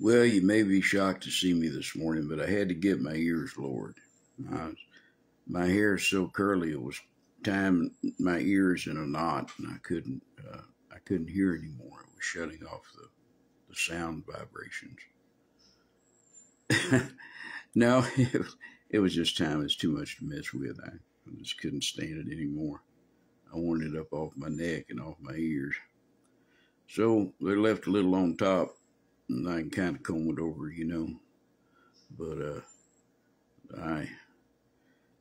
Well, you may be shocked to see me this morning, but I had to get my ears lowered. My hair is so curly; it was tying my ears in a knot, and I couldn't hear anymore. It was shutting off the sound vibrations. No, it was just time. It's too much to mess with. I just couldn't stand it anymore. I wanted it up off my neck and off my ears. So they're left a little on top, and I can kind of comb it over. But I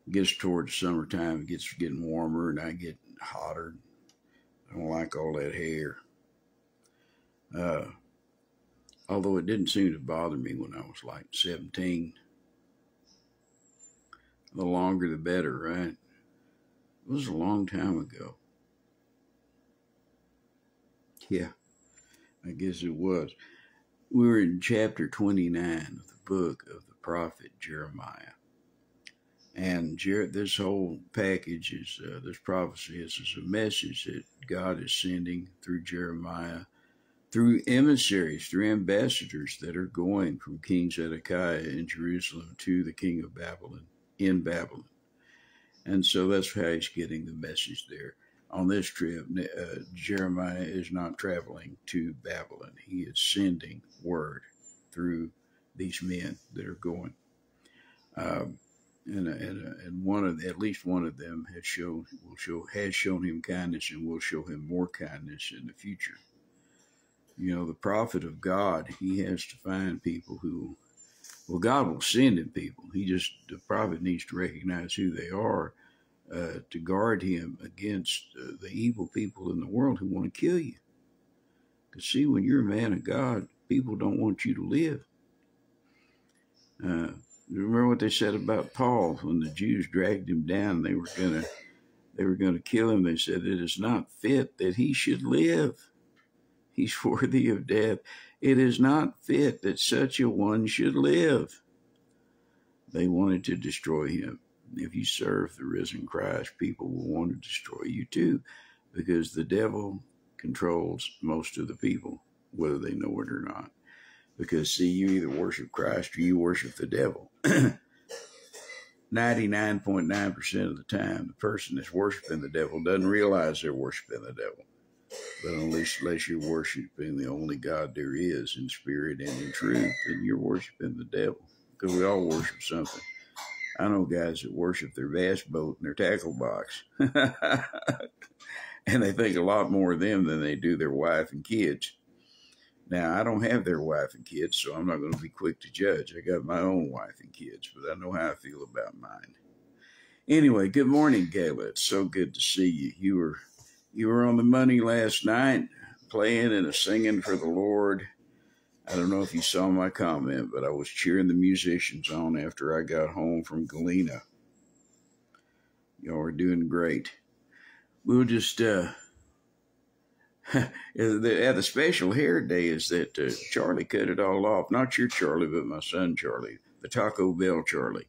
gets towards summertime, it gets getting warmer, and I get hotter. I don't like all that hair. Uh, Although it didn't seem to bother me when I was like 17. The longer the better, right? It was a long time ago. Yeah, I guess it was. We were in chapter 29 of the book of the prophet Jeremiah. And this whole package this prophecy is a message that God is sending through Jeremiah, through emissaries, through ambassadors that are going from King Zedekiah in Jerusalem to the king of Babylon in Babylon. And so that's how he's getting the message there. On this trip, Jeremiah is not traveling to Babylon. He is sending word through these men that are going. And at least one of them has shown him kindness and will show him more kindness in the future. The prophet of God, he has to find people God will send him people. The prophet needs to recognize who they are to guard him against the evil people in the world who want to kill you. Because see, when you're a man of God, people don't want you to live. Remember what they said about Paul when the Jews dragged him down? They were gonna kill him. They said it is not fit that he should live. He's worthy of death. It is not fit that such a one should live. They wanted to destroy him. If you serve the risen Christ, people will want to destroy you too, because the devil controls most of the people, whether they know it or not. Because, see, you either worship Christ or you worship the devil. 99.9% of the time, the person that's worshiping the devil doesn't realize they're worshiping the devil. But unless you're worshiping the only God there is in spirit and in truth, then you're worshiping the devil. Because we all worship something. I know guys that worship their bass boat and their tackle box. And they think a lot more of them than they do their wife and kids. Now, I don't have their wife and kids, so I'm not going to be quick to judge. I got my own wife and kids, but I know how I feel about mine. Anyway, good morning, Gayla. It's so good to see you. You were on the money last night, playing and singing for the Lord. I don't know if you saw my comment, but I was cheering the musicians on after I got home from Galena. Y'all are doing great. We'll just... the special hair day is that Charlie cut it all off. Not your Charlie, but my son Charlie, the Taco Bell Charlie.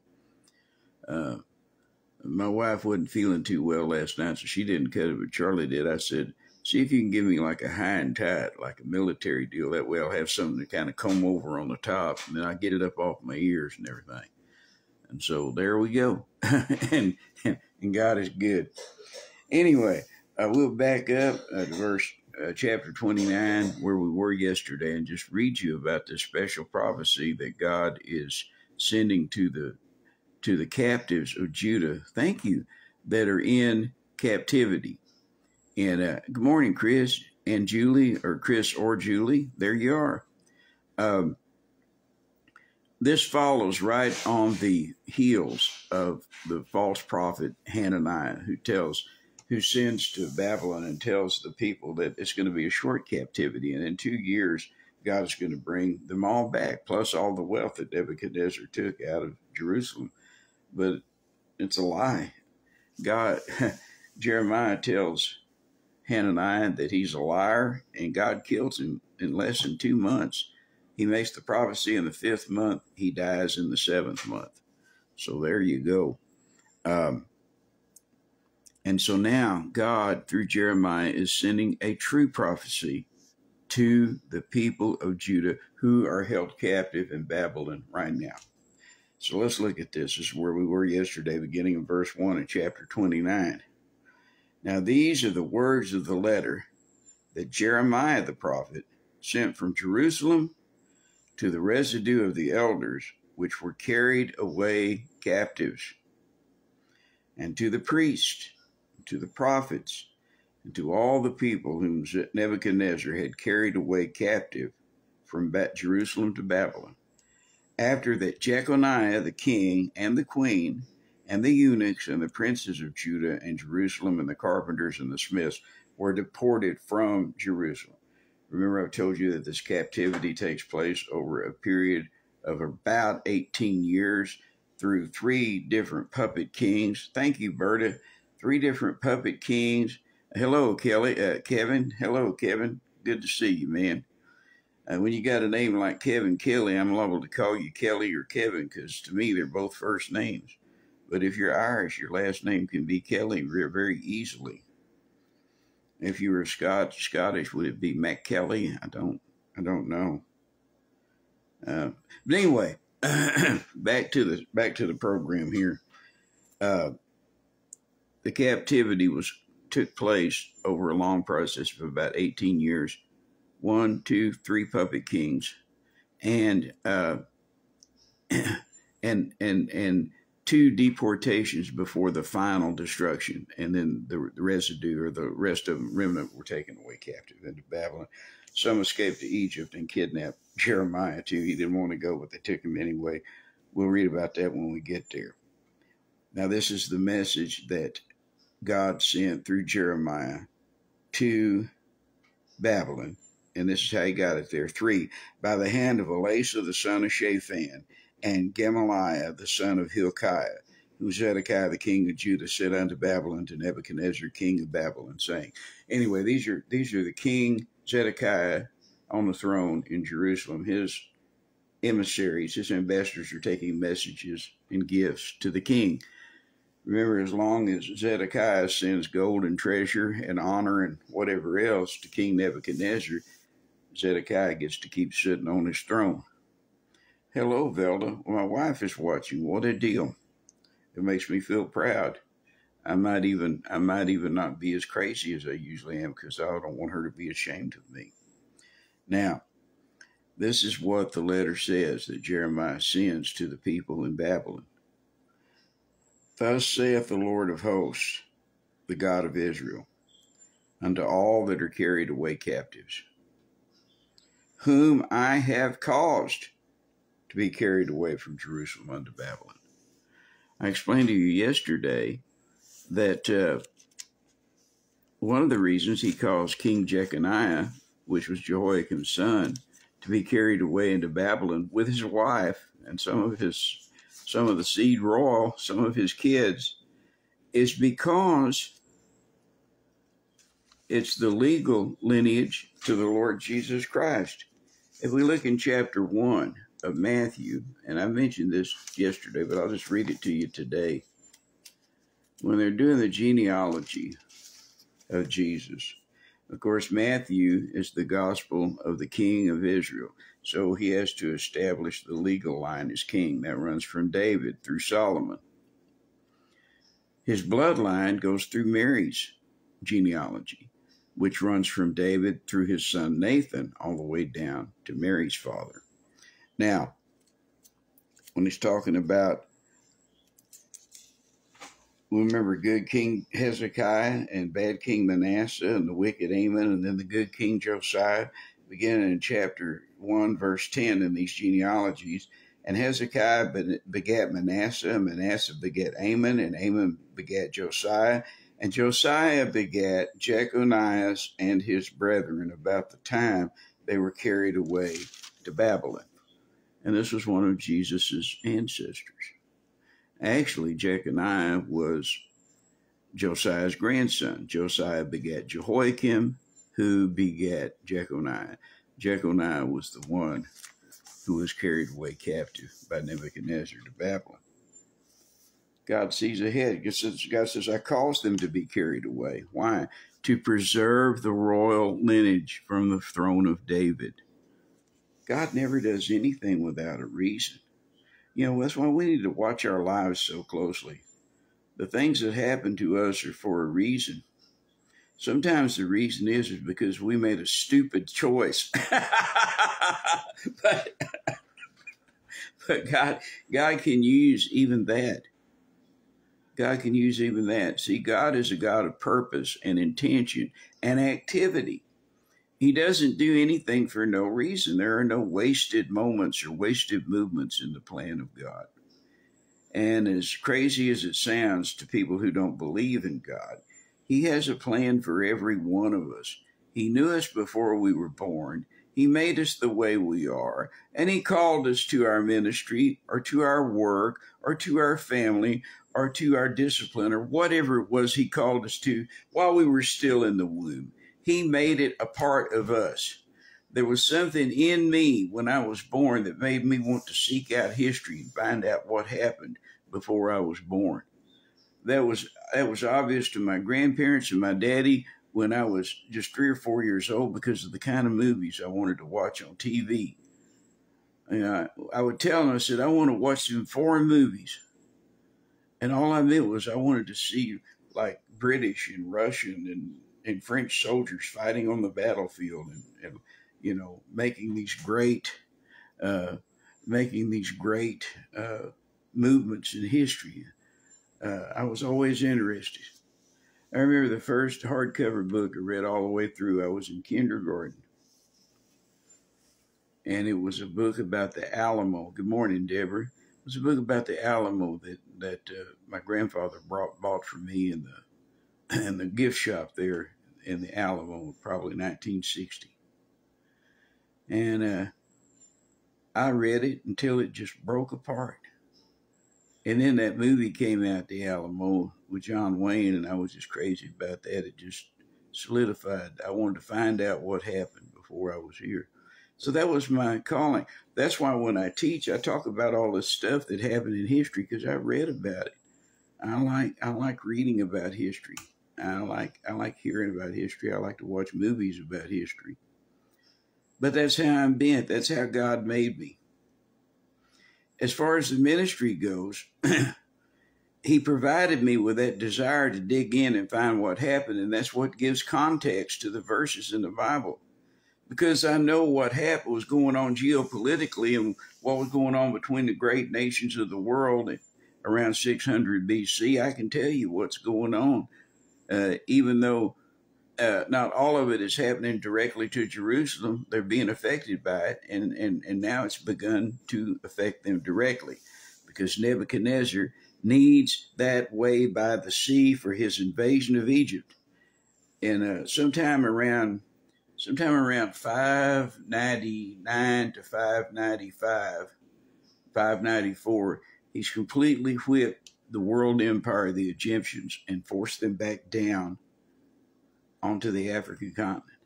My wife wasn't feeling too well last night, so she didn't cut it, but Charlie did. I said, see if you can give me like a high and tight, like a military deal. That way I'll have something to kind of comb over on the top, and then I get it up off my ears and everything. And so there we go. and God is good. Anyway, we'll back up to verse chapter 29, where we were yesterday, and just read you about this special prophecy that God is sending to the captives of Judah. Thank you, that are in captivity. And good morning, Chris and Julie, or Chris or Julie. There you are. This follows right on the heels of the false prophet Hananiah, who sends to Babylon and tells the people that it's going to be a short captivity. And in 2 years, God is going to bring them all back, plus all the wealth that Nebuchadnezzar took out of Jerusalem. But it's a lie. Jeremiah tells Hananiah that he's a liar, and God kills him in less than 2 months. He makes the prophecy in the 5th month. He dies in the 7th month. So there you go. And so now God, through Jeremiah, is sending a true prophecy to the people of Judah who are held captive in Babylon right now. So let's look at this. This is where we were yesterday, beginning in verse 1 in chapter 29. Now these are the words of the letter that Jeremiah the prophet sent from Jerusalem to the residue of the elders which were carried away captives, and to the priests, to the prophets, and to all the people whom Nebuchadnezzar had carried away captive from Jerusalem to Babylon. After that Jeconiah the king and the queen and the eunuchs and the princes of Judah and Jerusalem and the carpenters and the smiths were deported from Jerusalem. Remember, I told you that this captivity takes place over a period of about 18 years through 3 different puppet kings. Thank you, Berta. 3 different puppet kings. Hello, Kevin. Hello, Kevin. Good to see you, man. When you got a name like Kevin Kelly, I'm liable to call you Kelly or Kevin because to me they're both first names. But if you're Irish, your last name can be Kelly very easily. If you were Scottish, would it be McKelly? I don't know. But anyway, back to the program here. The captivity took place over a long process of about 18 years. 1, 2, 3 puppet kings, and 2 deportations before the final destruction, and then the residue, or the rest of them, remnant, were taken away captive into Babylon. Some escaped to Egypt and kidnapped Jeremiah too. He didn't want to go, but they took him anyway. We'll read about that when we get there. Now, this is the message that God sent through Jeremiah to Babylon. And this is how he got it there. 3, by the hand of Elisha the son of Shaphan, and Gemaliah the son of Hilkiah, who Zedekiah the king of Judah sent unto Babylon to Nebuchadnezzar king of Babylon, saying. Anyway, these are the king Zedekiah on the throne in Jerusalem. His emissaries, his ambassadors, are taking messages and gifts to the king. Remember, as long as Zedekiah sends gold and treasure and honor and whatever else to King Nebuchadnezzar, Zedekiah gets to keep sitting on his throne. Hello, Velda. Well, my wife is watching. What a deal. It makes me feel proud. I might even not be as crazy as I usually am because I don't want her to be ashamed of me. Now, this is what the letter says that Jeremiah sends to the people in Babylon. Thus saith the Lord of hosts, the God of Israel, unto all that are carried away captives, whom I have caused to be carried away from Jerusalem unto Babylon. I explained to you yesterday that one of the reasons he caused King Jeconiah, which was Jehoiakim's son, to be carried away into Babylon with his wife and some of the seed royal, some of his kids, is because it's the legal lineage to the Lord Jesus Christ. If we look in chapter 1 of Matthew, and I mentioned this yesterday, but I'll just read it to you today. When they're doing the genealogy of Jesus, of course, Matthew is the gospel of the king of Israel. So he has to establish the legal line as king. That runs from David through Solomon. His bloodline goes through Mary's genealogy, which runs from David through his son Nathan all the way down to Mary's father. Now, when he's talking about, remember good King Hezekiah and bad King Manasseh and the wicked Amon and then the good King Josiah, beginning in chapter 1, verse 10 in these genealogies. And Hezekiah begat Manasseh, and Manasseh begat Amon, and Amon begat Josiah, and Josiah begat Jeconiah and his brethren about the time they were carried away to Babylon. And this was one of Jesus's ancestors. Actually, Jeconiah was Josiah's grandson. Josiah begat Jehoiakim, who begat Jeconiah. Jeconiah was the one who was carried away captive by Nebuchadnezzar to Babylon. God sees ahead. God says, I caused them to be carried away. Why? to preserve the royal lineage from the throne of David. God never does anything without a reason. You know, that's why we need to watch our lives so closely. The things that happen to us are for a reason. Sometimes the reason is because we made a stupid choice. but but God can use even that. God can use even that. See, God is a God of purpose and intention and activity. He doesn't do anything for no reason. There are no wasted moments or wasted movements in the plan of God. And as crazy as it sounds to people who don't believe in God, He has a plan for every one of us. He knew us before we were born. He made us the way we are. And He called us to our ministry or to our work or to our family or to our discipline or whatever it was He called us to while we were still in the womb. He made it a part of us. There was something in me when I was born that made me want to seek out history and find out what happened before I was born. That was obvious to my grandparents and my daddy when I was just 3 or 4 years old because of the kind of movies I wanted to watch on TV. And I would tell them, I said, I want to watch some foreign movies. And all I meant was I wanted to see like British and Russian and French soldiers fighting on the battlefield and you know, making these great movements in history. I was always interested. I remember the first hardcover book I read all the way through. I was in kindergarten. And it was a book about the Alamo. Good morning, Deborah. It was a book about the Alamo that my grandfather bought for me in the gift shop there in the Alamo, probably 1960. And I read it until it just broke apart. And then that movie came out, The Alamo, with John Wayne, and I was just crazy about that. It just solidified. I wanted to find out what happened before I was here. So that was my calling. That's why when I teach, I talk about all this stuff that happened in history because I read about it. I like reading about history. I like hearing about history. I like to watch movies about history. But that's how I'm bent. That's how God made me. As far as the ministry goes, He provided me with that desire to dig in and find what happened. And that's what gives context to the verses in the Bible. Because I know what happened was going on geopolitically and what was going on between the great nations of the world around 600 BC. I can tell you what's going on, even though not all of it is happening directly to Jerusalem. They're being affected by it, and now it's begun to affect them directly because Nebuchadnezzar needs that way by the sea for his invasion of Egypt. And sometime around 599 to 595, 594, he's completely whipped the world empire of the Egyptians and forced them back down onto the African continent.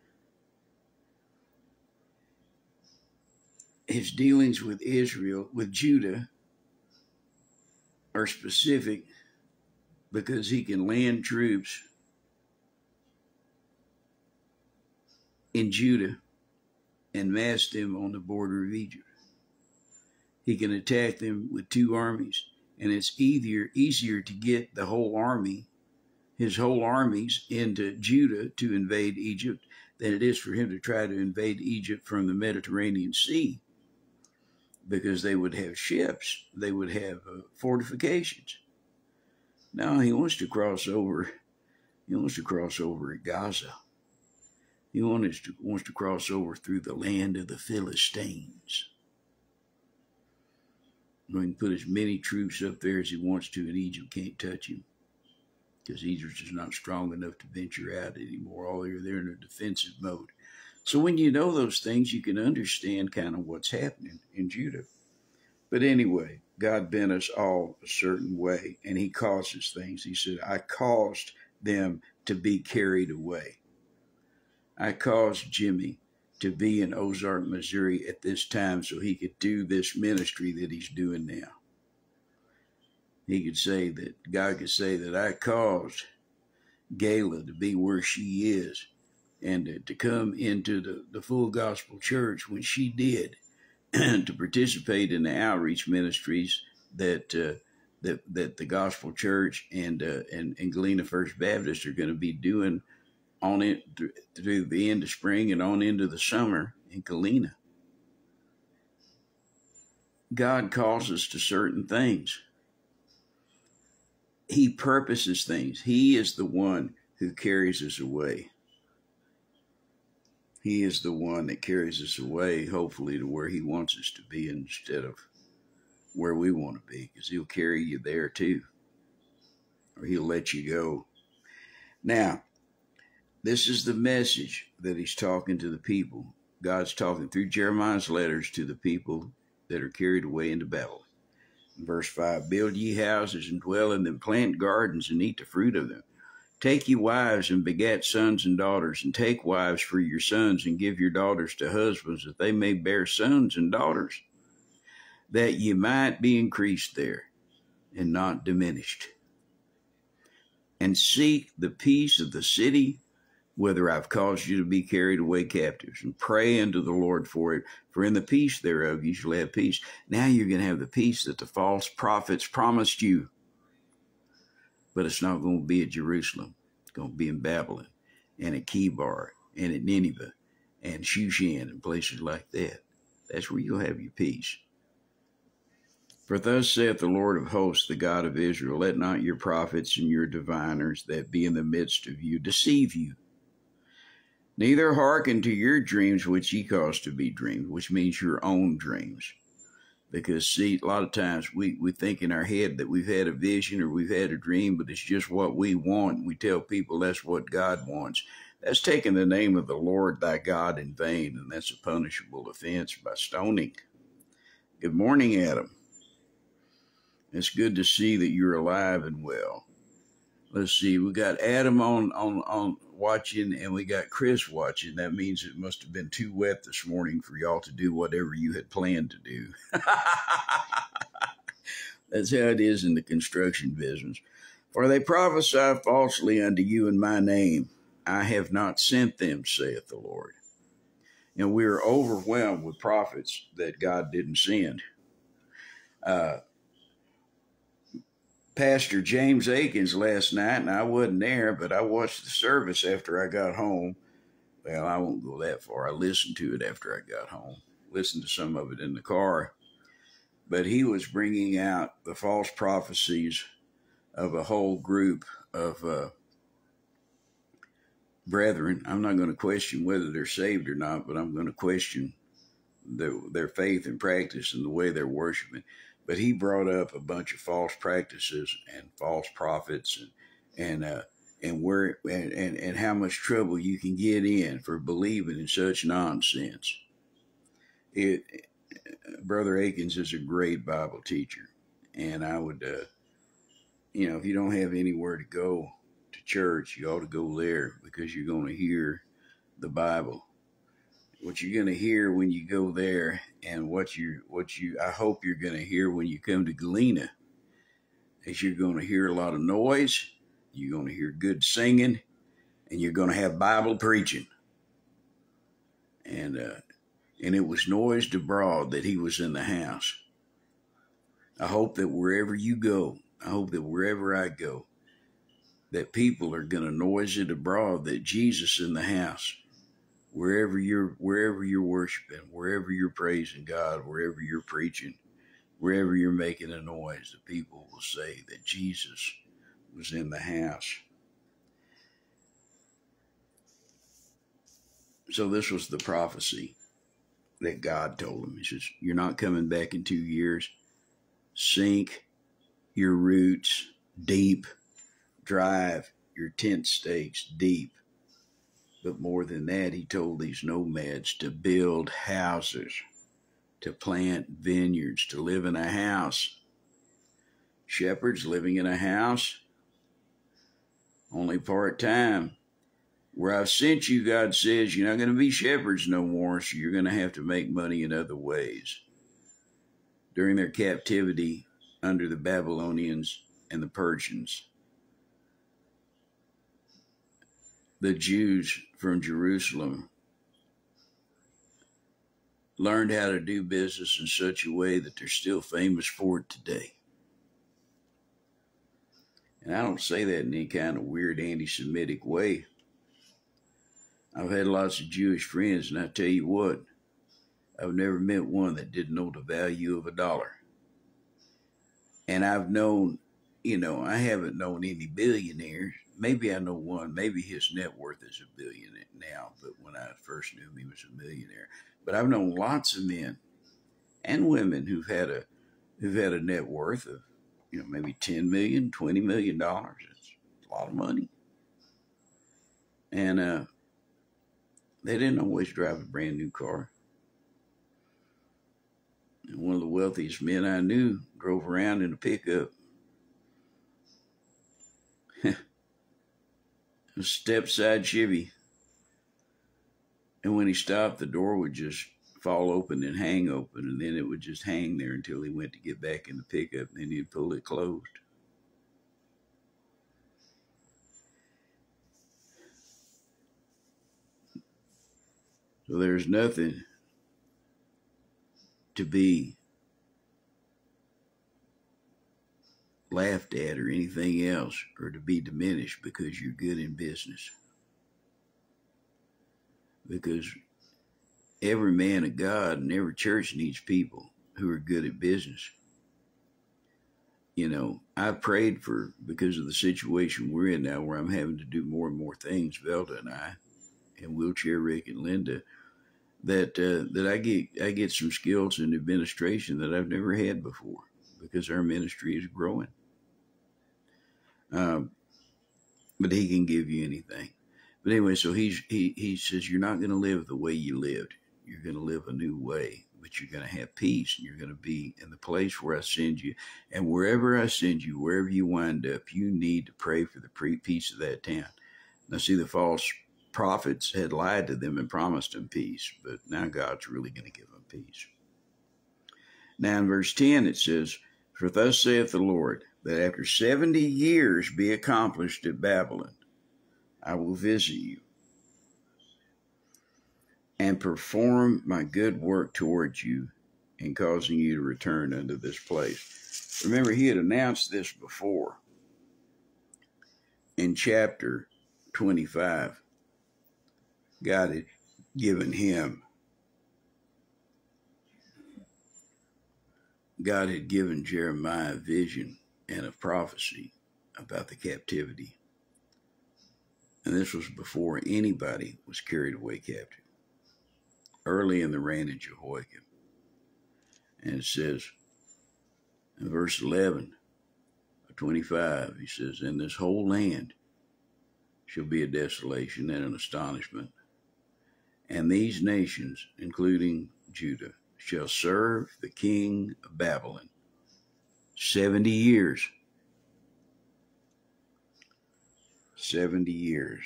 His dealings with Israel, with Judah, are specific because he can land troops in Judah and mass them on the border of Egypt. He can attack them with 2 armies, and it's easier to get the whole army, his whole armies, into Judah to invade Egypt than it is for him to try to invade Egypt from the Mediterranean Sea, because they would have ships, they would have fortifications. Now he wants to cross over. He wants to cross over at Gaza. He wants to cross over through the land of the Philistines. He can put as many troops up there as he wants to, and Egypt can't touch him because Egypt is not strong enough to venture out anymore. All they're in a defensive mode. So when you know those things, you can understand kind of what's happening in Judah. But anyway, God bent us all a certain way, and he causes things. He said, I caused them to be carried away. I caused Jimmy to be in Ozark, Missouri at this time so he could do this ministry that he's doing now. He could say that, God could say that I caused Gala to be where she is, and to come into the full gospel church when she did, to participate in the outreach ministries that that the gospel church and Galena First Baptist are going to be doing on it through the end of spring and on into the summer in Galena. God calls us to certain things. He purposes things. He is the one who carries us away. He is the one that carries us away, hopefully, to where he wants us to be instead of where we want to be, because he'll carry you there too, or he'll let you go. Now, this is the message that he's talking to the people. God's talking through Jeremiah's letters to the people that are carried away into Babylon. Verse 5, build ye houses and dwell in them, plant gardens and eat the fruit of them. Take ye wives and begat sons and daughters, and take wives for your sons, and give your daughters to husbands, that they may bear sons and daughters, that ye might be increased there, and not diminished. And seek the peace of the city, whither I've caused you to be carried away captives, and pray unto the Lord for it, for in the peace thereof you shall have peace. Now you're going to have the peace that the false prophets promised you. But it's not going to be at Jerusalem. It's going to be in Babylon, and at Kibar, and at Nineveh, and Shushan, and places like that. That's where you'll have your peace. For thus saith the Lord of hosts, the God of Israel, let not your prophets and your diviners that be in the midst of you deceive you. Neither hearken to your dreams which ye cause to be dreamed, which means your own dreams. Because, see, a lot of times we think in our head that we've had a vision or we've had a dream, but it's just what we want. We tell people that's what God wants. That's taking the name of the Lord thy God in vain, and that's a punishable offense by stoning. Good morning, Adam. It's good to see that you're alive and well. Let's see, we got Adam on watching, and we got Chris watching. That means it must have been too wet this morning for y'all to do whatever you had planned to do. That's how it is in the construction business. For they prophesy falsely unto you in my name. I have not sent them, saith the Lord. And we are overwhelmed with prophets that God didn't send. Pastor James Akins last night, and I wasn't there, but I watched the service after I got home. Well, I won't go that far. I listened to it after I got home, listened to some of it in the car. But he was bringing out the false prophecies of a whole group of brethren. I'm not going to question whether they're saved or not, but I'm going to question their faith and practice and the way they're worshiping. But he brought up a bunch of false practices and false prophets and how much trouble you can get in for believing in such nonsense. Brother Akins is a great Bible teacher, and I would, if you don't have anywhere to go to church, you ought to go there, because you're going to hear the Bible. What you're going to hear when you go there, and what I hope you're going to hear when you come to Galena, is you're going to hear a lot of noise, you're going to hear good singing, and you're going to have Bible preaching. And it was noised abroad that he was in the house. I hope that wherever you go, I hope that wherever I go, that people are going to noise it abroad that Jesus is in the house. Wherever you're worshiping, wherever you're praising God, wherever you're preaching, wherever you're making a noise, the people will say that Jesus was in the house. So this was the prophecy that God told him. He says, you're not coming back in 2 years. Sink your roots deep. Drive your tent stakes deep. But more than that, he told these nomads to build houses, to plant vineyards, to live in a house. Shepherds living in a house, only part-time. Where I've sent you, God says, you're not going to be shepherds no more, so you're going to have to make money in other ways. During their captivity under the Babylonians and the Persians, the Jews from Jerusalem learned how to do business in such a way that they're still famous for it today. And I don't say that in any kind of weird anti-Semitic way. I've had lots of Jewish friends, and I tell you what, I've never met one that didn't know the value of a dollar. And I've known, I haven't known any billionaires. Maybe I know one. Maybe his net worth is $1 billion now, but when I first knew him, he was a millionaire. But I've known lots of men and women who've had a net worth of, maybe $10 million, $20 million. It's a lot of money. And they didn't always drive a brand new car. And one of the wealthiest men I knew drove around in a pickup. A step-side Chevy. And when he stopped, the door would just fall open and hang open, and then it would just hang there until he went to get back in the pickup, and then he'd pull it closed. So there's nothing to be laughed at or anything else, or to be diminished because you're good in business. Because every man of God and every church needs people who are good at business. I prayed because of the situation we're in now, where I'm having to do more and more things, Velda and I, and Wheelchair Rick and Linda, that I get some skills in administration that I've never had before, because our ministry is growing. But he can give you anything. But anyway, so he says, you're not going to live the way you lived. You're going to live a new way, but you're going to have peace, and you're going to be in the place where I send you. And wherever I send you, wherever you wind up, you need to pray for the peace of that town. Now, see, the false prophets had lied to them and promised them peace, but now God's really going to give them peace. Now, in verse 10, it says, for thus saith the Lord, that after 70 years be accomplished at Babylon, I will visit you and perform my good work towards you in causing you to return unto this place. Remember, he had announced this before in chapter 25. God had given Jeremiah a vision and a prophecy about the captivity. And this was before anybody was carried away captive, early in the reign of Jehoiakim. And it says in verse 11 of 25, he says, and this whole land shall be a desolation and an astonishment. And these nations, including Judah, shall serve the king of Babylon 70 years. 70 years.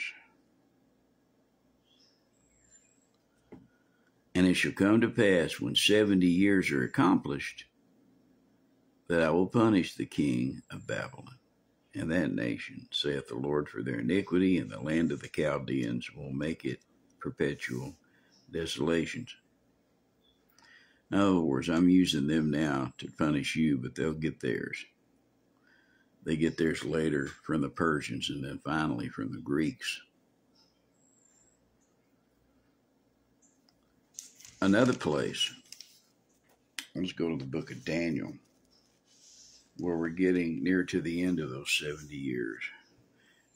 And it shall come to pass, when 70 years are accomplished, that I will punish the king of Babylon and that nation, saith the Lord, for their iniquity, and the land of the Chaldeans will make it perpetual desolations. In other words, I'm using them now to punish you, but they'll get theirs. They get theirs later from the Persians, and then finally from the Greeks. Another place, let's go to the book of Daniel, where we're getting near to the end of those 70 years.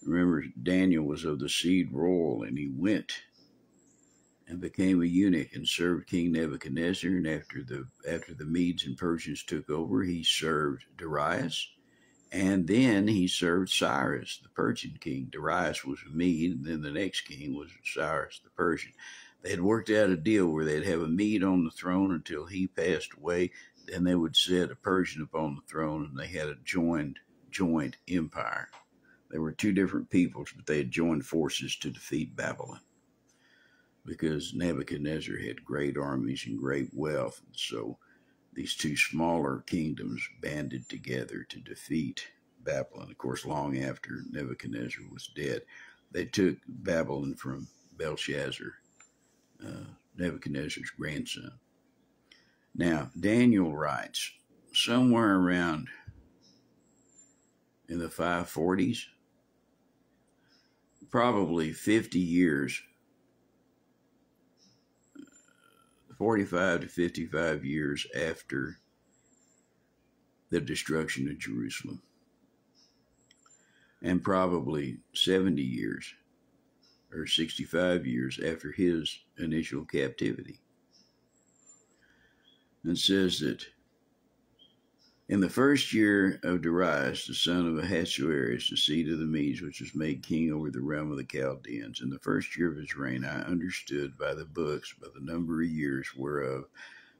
Remember, Daniel was of the seed royal, and he went and became a eunuch and served King Nebuchadnezzar. And after the Medes and Persians took over, he served Darius. And then he served Cyrus, the Persian king. Darius was a Mede, and then the next king was Cyrus, the Persian. They had worked out a deal where they'd have a Mede on the throne until he passed away. Then they would set a Persian upon the throne, and they had a joint empire. They were two different peoples, but they had joined forces to defeat Babylon, because Nebuchadnezzar had great armies and great wealth. And so these two smaller kingdoms banded together to defeat Babylon, of course, long after Nebuchadnezzar was dead. they took Babylon from Belshazzar, Nebuchadnezzar's grandson. Now, Daniel writes, somewhere around in the 540s, probably 50 years, 45 to 55 years after the destruction of Jerusalem, and probably 70 years or 65 years after his initial captivity. It says that in the first year of Darius, the son of Ahasuerus, the seed of the Medes, which was made king over the realm of the Chaldeans, in the first year of his reign, I understood by the books, by the number of years whereof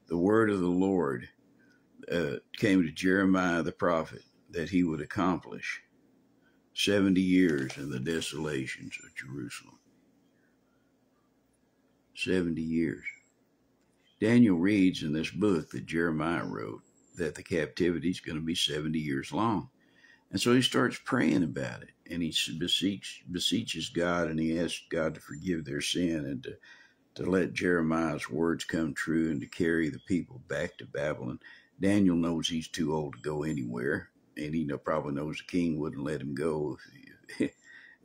the word of the Lord came to Jeremiah the prophet, that he would accomplish 70 years in the desolations of Jerusalem. 70 years. Daniel reads in this book that Jeremiah wrote that the captivity is going to be 70 years long. And so he starts praying about it, and he beseeches God, and he asks God to forgive their sin and to let Jeremiah's words come true and to carry the people back to Babylon. Daniel knows he's too old to go anywhere, and he probably knows the king wouldn't let him go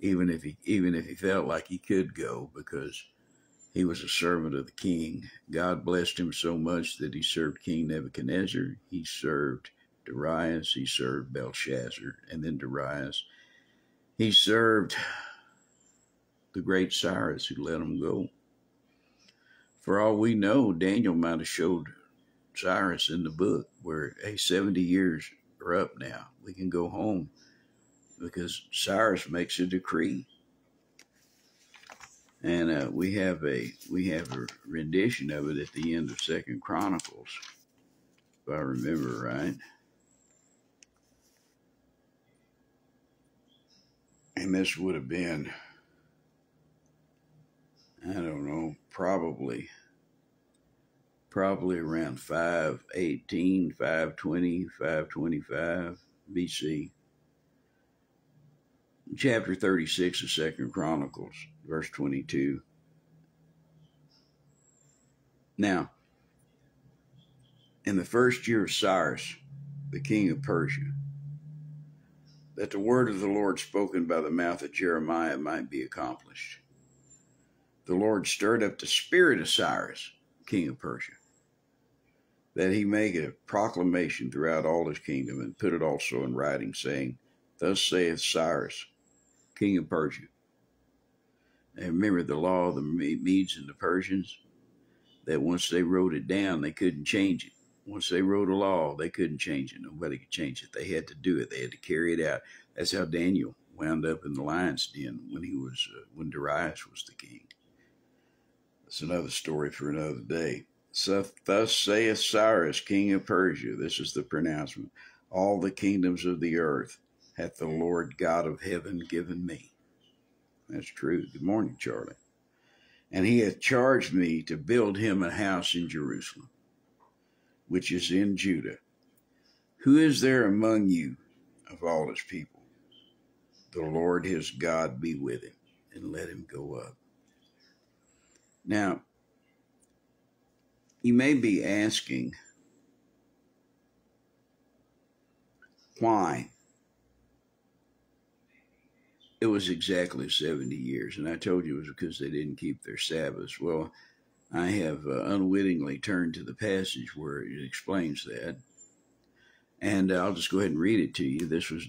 even if he felt like he could go, because he was a servant of the king. God blessed him so much that he served King Nebuchadnezzar, he served Darius, he served Belshazzar, and then Darius. He served the great Cyrus, who let him go. For all we know, Daniel might have showed Cyrus in the book where, hey, 70 years are up now. We can go home, because Cyrus makes a decree. And we have a rendition of it at the end of 2nd Chronicles, if I remember right. And this would have been, I don't know, probably around 518, 520, 525 BC. Chapter 36 of 2nd Chronicles, verse 22. Now, in the first year of Cyrus, the king of Persia, that the word of the Lord spoken by the mouth of Jeremiah might be accomplished, the Lord stirred up the spirit of Cyrus, king of Persia, that he make a proclamation throughout all his kingdom, and put it also in writing, saying, Thus saith Cyrus, king of Persia. And remember the law of the Medes and the Persians, that once they wrote it down, they couldn't change it. Once they wrote a law, they couldn't change it. Nobody could change it. They had to do it. They had to carry it out. That's how Daniel wound up in the lion's den when Darius was the king. That's another story for another day. So, thus saith Cyrus, king of Persia, this is the pronouncement, all the kingdoms of the earth hath the Lord God of heaven given me. That's true. Good morning, Charlie. And he hath charged me to build him a house in Jerusalem, which is in Judah. Who is there among you of all his people? The Lord his God be with him, and let him go up. Now, you may be asking, why it was exactly 70 years. And I told you it was because they didn't keep their Sabbaths. Well, I have unwittingly turned to the passage where it explains that. And I'll just go ahead and read it to you. This was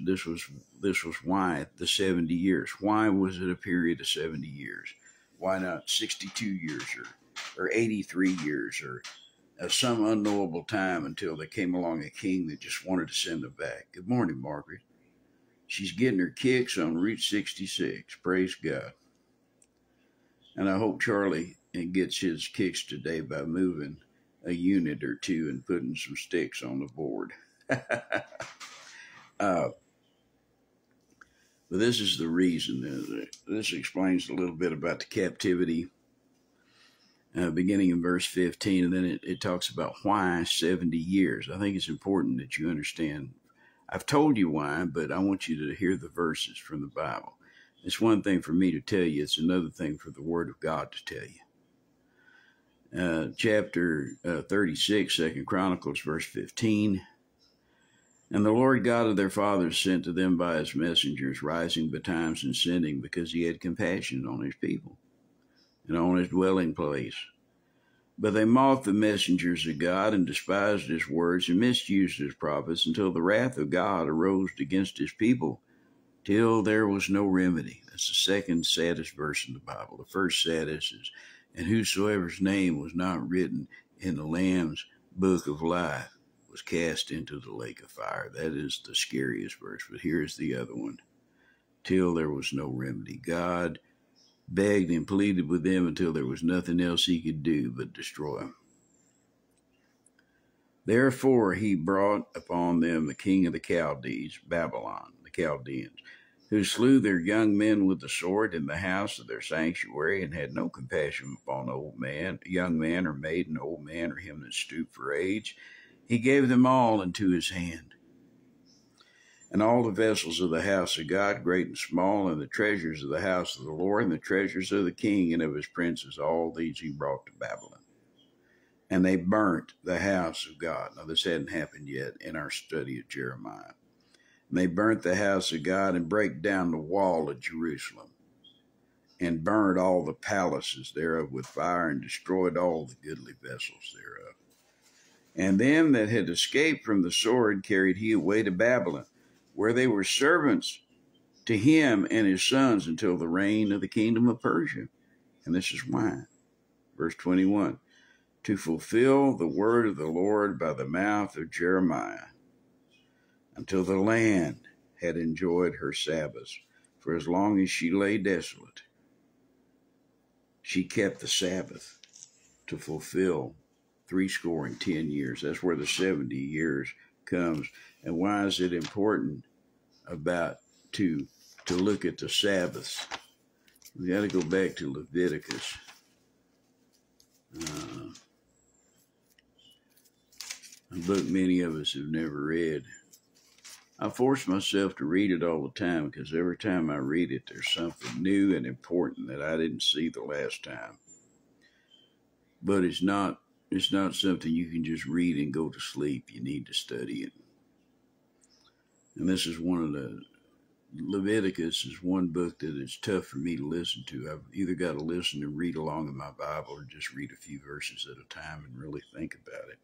why the 70 years. Why was it a period of 70 years? Why not 62 years or 83 years or some unknowable time until there came along a king that just wanted to send them back? Good morning, Margaret. She's getting her kicks on Route 66. Praise God. And I hope Charlie gets his kicks today by moving a unit or two and putting some sticks on the board. But this is the reason. This explains a little bit about the captivity, beginning in verse 15, and then it talks about why 70 years. I think it's important that you understand. I've told you why, but I want you to hear the verses from the Bible. It's one thing for me to tell you, it's another thing for the Word of God to tell you. Chapter 36, 2 Chronicles, verse 15. And the Lord God of their fathers sent to them by his messengers, rising betimes and sending, because he had compassion on his people and on his dwelling place. But they mocked the messengers of God and despised his words and misused his prophets until the wrath of God arose against his people, till there was no remedy. That's the second saddest verse in the Bible. The first saddest is, and whosoever's name was not written in the Lamb's book of life was cast into the lake of fire. That is the scariest verse. But here's the other one. Till there was no remedy. God begged and pleaded with them until there was nothing else he could do but destroy them. Therefore he brought upon them the king of the Chaldees, Babylon, the Chaldeans, who slew their young men with the sword in the house of their sanctuary, and had no compassion upon old man, young man or maiden, old man or him that stooped for age. He gave them all into his hand. And all the vessels of the house of God, great and small, and the treasures of the house of the Lord, and the treasures of the king and of his princes, all these he brought to Babylon. And they burnt the house of God. Now, this hadn't happened yet in our study of Jeremiah. And they burnt the house of God and brake down the wall of Jerusalem, and burned all the palaces thereof with fire, and destroyed all the goodly vessels thereof. And them that had escaped from the sword carried he away to Babylon, where they were servants to him and his sons until the reign of the kingdom of Persia. And this is why. Verse 21, to fulfill the word of the Lord by the mouth of Jeremiah, until the land had enjoyed her Sabbaths. For as long as she lay desolate, she kept the Sabbath to fulfill 70 years. That's where the 70 years comes. And why is it important about to look at the Sabbaths? We got to go back to Leviticus. A book many of us have never read. I force myself to read it all the time, because every time I read it, there's something new and important that I didn't see the last time. But it's not something you can just read and go to sleep. You need to study it. And this is Leviticus is one book that is tough for me to listen to. I've either got to listen and read along in my Bible, or just read a few verses at a time and really think about it.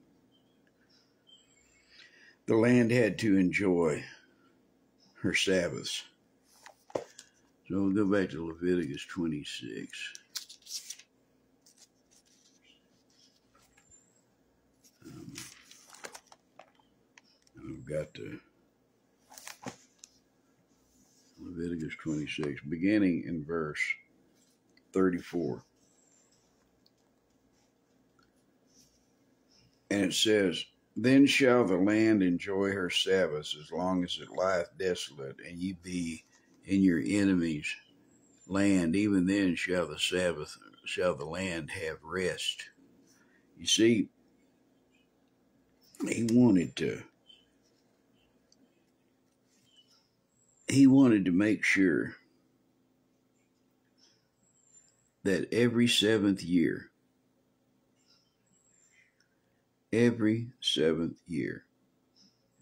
The land had to enjoy her Sabbaths. So we'll go back to Leviticus 26. I've got to Leviticus 26, beginning in verse 34. And it says, then shall the land enjoy her Sabbaths as long as it lieth desolate, and ye be in your enemies' land. Even then shall the land have rest. You see, he wanted to make sure that every seventh year,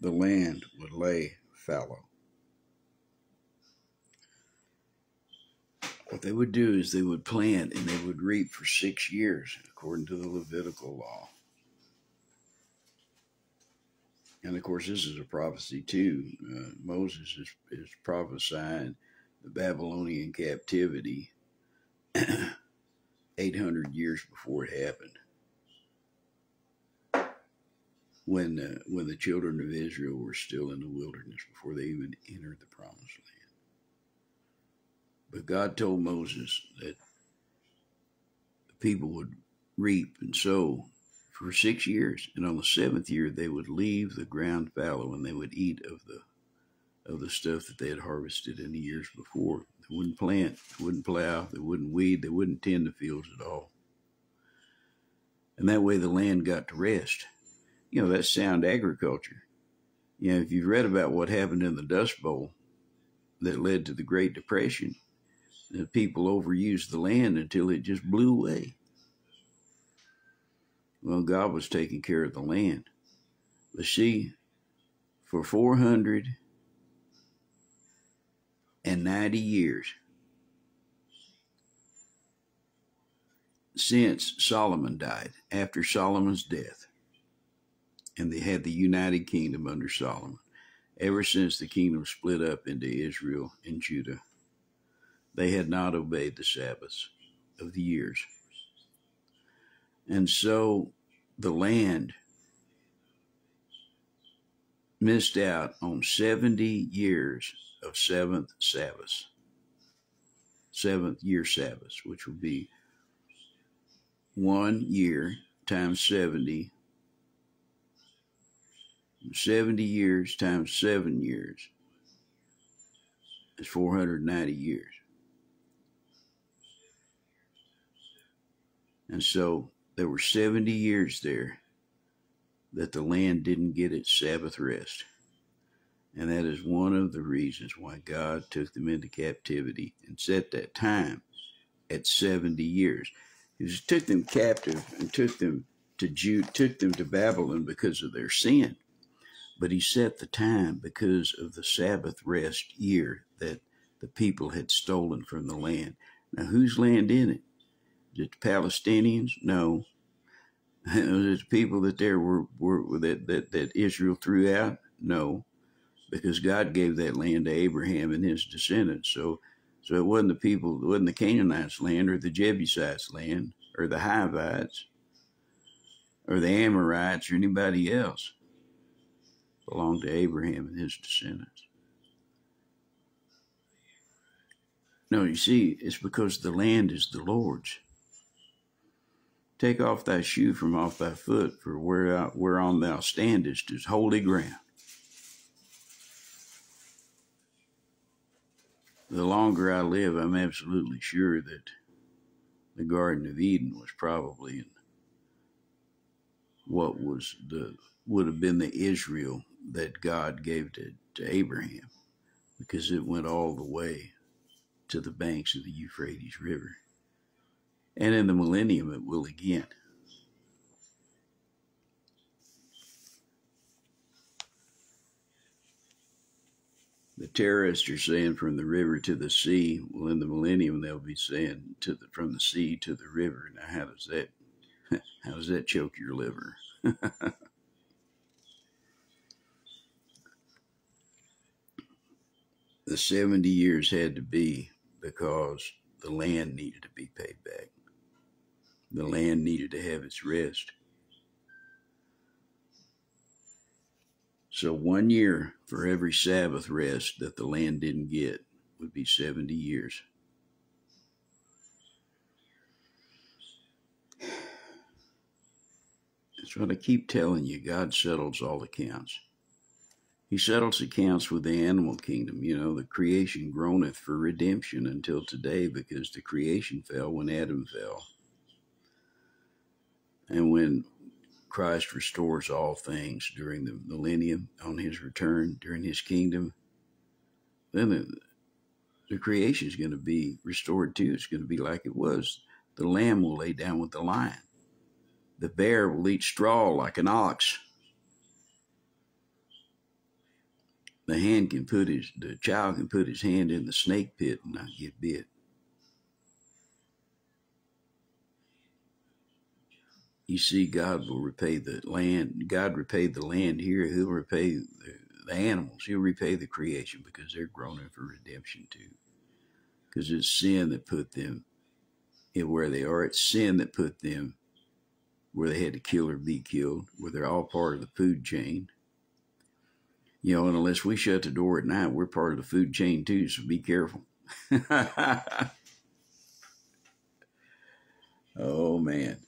the land would lay fallow. What they would do is they would plant and they would reap for 6 years, according to the Levitical law. And of course, this is a prophecy too. Moses is prophesying the Babylonian captivity 800 years before it happened, when the children of Israel were still in the wilderness, before they even entered the promised land. But God told Moses that the people would reap and sow for 6 years, and on the 7th year they would leave the ground fallow, and they would eat of the stuff that they had harvested in the years before. They wouldn't plant, they wouldn't plow, they wouldn't weed, they wouldn't tend the fields at all. And that way the land got to rest. You know, that's sound agriculture. You know, if you've read about what happened in the Dust Bowl that led to the Great Depression, The people overused the land until it just blew away. Well, God was taking care of the land. But see, for 490 years since Solomon died, after Solomon's death, and they had the United Kingdom under Solomon, ever since the kingdom split up into Israel and Judah, they had not obeyed the Sabbaths of the years. And so the land missed out on 70 years of seventh Sabbaths, seventh year Sabbaths, which would be 1 year times 70, 70 years times 7 years is 490 years. And so there were 70 years there that the land didn't get its Sabbath rest. And that is one of the reasons why God took them into captivity and set that time at 70 years. He took them captive and took them to Babylon because of their sin. But he set the time because of the Sabbath rest year that the people had stolen from the land. Now, whose land in it? Is it the Palestinians? No. Was it the people that that Israel threw out? No, because God gave that land to Abraham and his descendants. So it wasn't it wasn't the Canaanites' land or the Jebusites' land or the Hivites or the Amorites or anybody else. It belonged to Abraham and his descendants. No, you see, it's because the land is the Lord's. Take off thy shoe from off thy foot, for whereon thou standest is holy ground. The longer I live, I'm absolutely sure that the Garden of Eden was probably in what would have been the Israel that God gave to Abraham, because it went all the way to the banks of the Euphrates River. And in the millennium, it will again. The terrorists are saying from the river to the sea. Well, in the millennium, they'll be saying from the sea to the river. Now, how does that choke your liver? The 70 years had to be because the land needed to be paid back. The land needed to have its rest. So 1 year for every Sabbath rest that the land didn't get would be 70 years. That's what I keep telling you. God settles all accounts. He settles accounts with the animal kingdom. You know, the creation groaneth for redemption until today, because the creation fell when Adam fell. And when Christ restores all things during the millennium, on his return, during his kingdom, then the creation is going to be restored too. It's going to be like it was. The lamb will lay down with the lion. The bear will eat straw like an ox. The child can put his hand in the snake pit and not get bit. You see, God will repay the land. God repaid the land here. He'll repay the animals. He'll repay the creation, because they're groaning for redemption too. Because it's sin that put them where they are. It's sin that put them where they had to kill or be killed, where they're all part of the food chain. You know, and unless we shut the door at night, we're part of the food chain too, so be careful. Oh, man.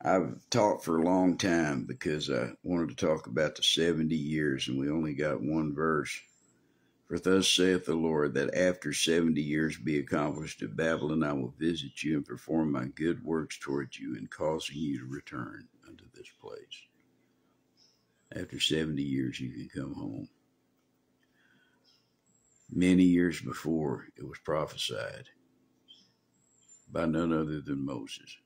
I've talked for a long time because I wanted to talk about the 70 years, and we only got one verse. For thus saith the Lord, that after 70 years be accomplished at Babylon, I will visit you and perform my good works toward you, in causing you to return unto this place. After 70 years, you can come home. many years before it was prophesied by none other than Moses.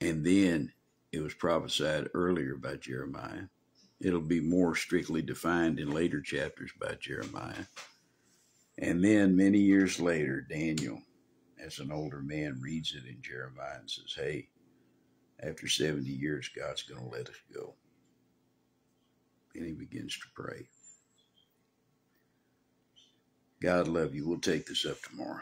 And then it was prophesied earlier by Jeremiah. It'll be more strictly defined in later chapters by Jeremiah. And then many years later, Daniel, as an older man, reads it in Jeremiah and says, hey, after 70 years, God's going to let us go. And he begins to pray. God love you. We'll take this up tomorrow.